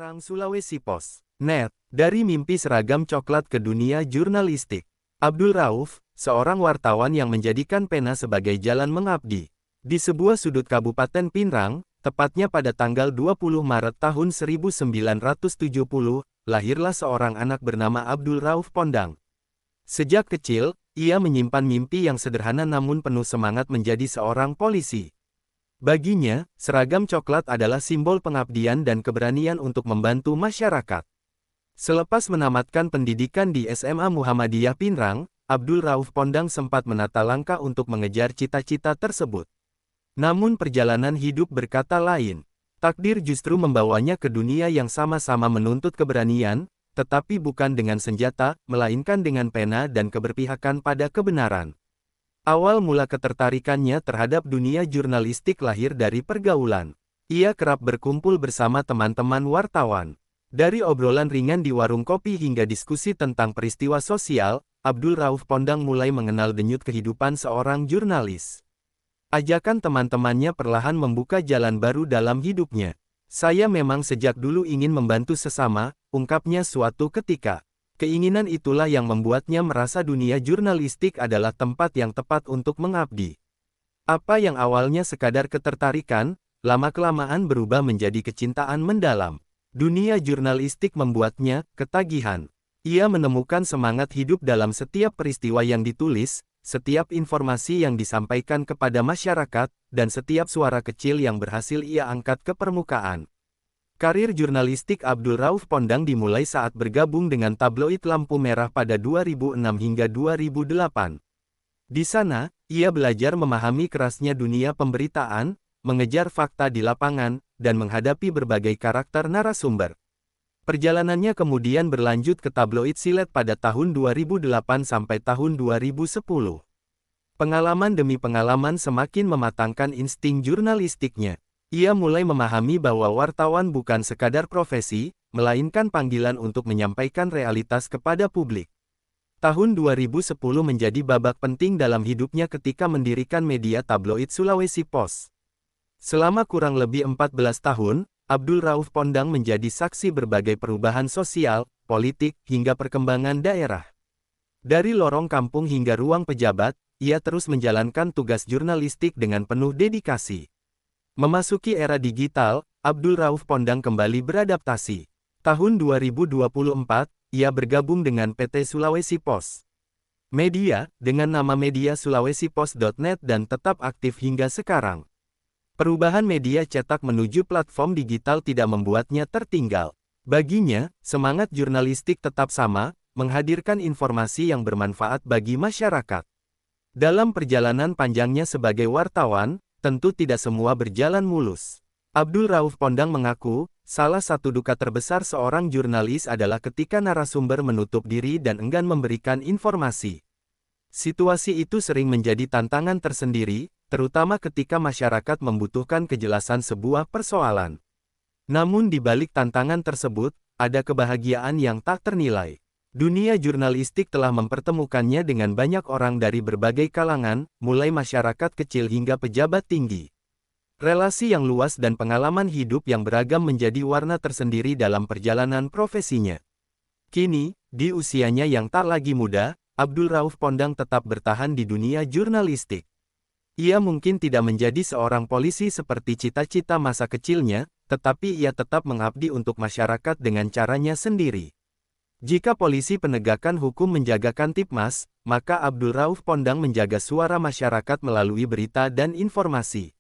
Pinrang Sulawesi Pos. Net, dari mimpi seragam coklat ke dunia jurnalistik. Abdul Rauf, seorang wartawan yang menjadikan pena sebagai jalan mengabdi. Di sebuah sudut Kabupaten Pinrang, tepatnya pada tanggal 20 Maret tahun 1970, lahirlah seorang anak bernama Abdul Rauf Pondang. Sejak kecil, ia menyimpan mimpi yang sederhana namun penuh semangat menjadi seorang polisi. Baginya, seragam coklat adalah simbol pengabdian dan keberanian untuk membantu masyarakat. Selepas menamatkan pendidikan di SMA Muhammadiyah Pinrang, Abdul Rauf Pondang sempat menata langkah untuk mengejar cita-cita tersebut. Namun perjalanan hidup berkata lain. Takdir justru membawanya ke dunia yang sama-sama menuntut keberanian, tetapi bukan dengan senjata, melainkan dengan pena dan keberpihakan pada kebenaran. Awal mula ketertarikannya terhadap dunia jurnalistik lahir dari pergaulan. Ia kerap berkumpul bersama teman-teman wartawan. Dari obrolan ringan di warung kopi hingga diskusi tentang peristiwa sosial, Abdul Rauf Pondang mulai mengenal denyut kehidupan seorang jurnalis. Ajakan teman-temannya perlahan membuka jalan baru dalam hidupnya. Saya memang sejak dulu ingin membantu sesama, ungkapnya suatu ketika. Keinginan itulah yang membuatnya merasa dunia jurnalistik adalah tempat yang tepat untuk mengabdi. Apa yang awalnya sekadar ketertarikan, lama-kelamaan berubah menjadi kecintaan mendalam. Dunia jurnalistik membuatnya ketagihan. Ia menemukan semangat hidup dalam setiap peristiwa yang ditulis, setiap informasi yang disampaikan kepada masyarakat, dan setiap suara kecil yang berhasil ia angkat ke permukaan. Karir jurnalistik Abdul Rauf Pondang dimulai saat bergabung dengan tabloid Lampu Merah pada 2006 hingga 2008. Di sana, ia belajar memahami kerasnya dunia pemberitaan, mengejar fakta di lapangan, dan menghadapi berbagai karakter narasumber. Perjalanannya kemudian berlanjut ke tabloid Silet pada tahun 2008 sampai tahun 2010. Pengalaman demi pengalaman semakin mematangkan insting jurnalistiknya. Ia mulai memahami bahwa wartawan bukan sekadar profesi, melainkan panggilan untuk menyampaikan realitas kepada publik. Tahun 2010 menjadi babak penting dalam hidupnya ketika mendirikan media tabloid Sulawesi Pos. Selama kurang lebih 14 tahun, Abdul Rauf Pondang menjadi saksi berbagai perubahan sosial, politik, hingga perkembangan daerah. Dari lorong kampung hingga ruang pejabat, ia terus menjalankan tugas jurnalistik dengan penuh dedikasi. Memasuki era digital, Abdul Rauf Pondang kembali beradaptasi. Tahun 2024, ia bergabung dengan PT Sulawesi Pos Media, dengan nama mediasulawesipos.net dan tetap aktif hingga sekarang. Perubahan media cetak menuju platform digital tidak membuatnya tertinggal. Baginya, semangat jurnalistik tetap sama, menghadirkan informasi yang bermanfaat bagi masyarakat. Dalam perjalanan panjangnya sebagai wartawan, tentu tidak semua berjalan mulus. Abdul Rauf Pondang mengaku, salah satu duka terbesar seorang jurnalis adalah ketika narasumber menutup diri dan enggan memberikan informasi. Situasi itu sering menjadi tantangan tersendiri, terutama ketika masyarakat membutuhkan kejelasan sebuah persoalan. Namun di balik tantangan tersebut, ada kebahagiaan yang tak ternilai. Dunia jurnalistik telah mempertemukannya dengan banyak orang dari berbagai kalangan, mulai masyarakat kecil hingga pejabat tinggi. Relasi yang luas dan pengalaman hidup yang beragam menjadi warna tersendiri dalam perjalanan profesinya. Kini, di usianya yang tak lagi muda, Abdul Rauf Pondang tetap bertahan di dunia jurnalistik. Ia mungkin tidak menjadi seorang polisi seperti cita-cita masa kecilnya, tetapi ia tetap mengabdi untuk masyarakat dengan caranya sendiri. Jika polisi penegakan hukum menjaga Kamtibmas, maka Abdul Rauf Pondang menjaga suara masyarakat melalui berita dan informasi.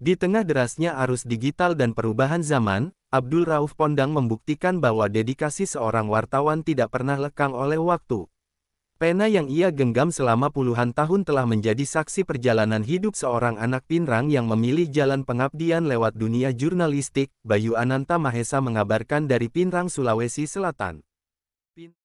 Di tengah derasnya arus digital dan perubahan zaman, Abdul Rauf Pondang membuktikan bahwa dedikasi seorang wartawan tidak pernah lekang oleh waktu. Pena yang ia genggam selama puluhan tahun telah menjadi saksi perjalanan hidup seorang anak Pinrang yang memilih jalan pengabdian lewat dunia jurnalistik. Bayu Ananta Mahesa mengabarkan dari Pinrang, Sulawesi Selatan.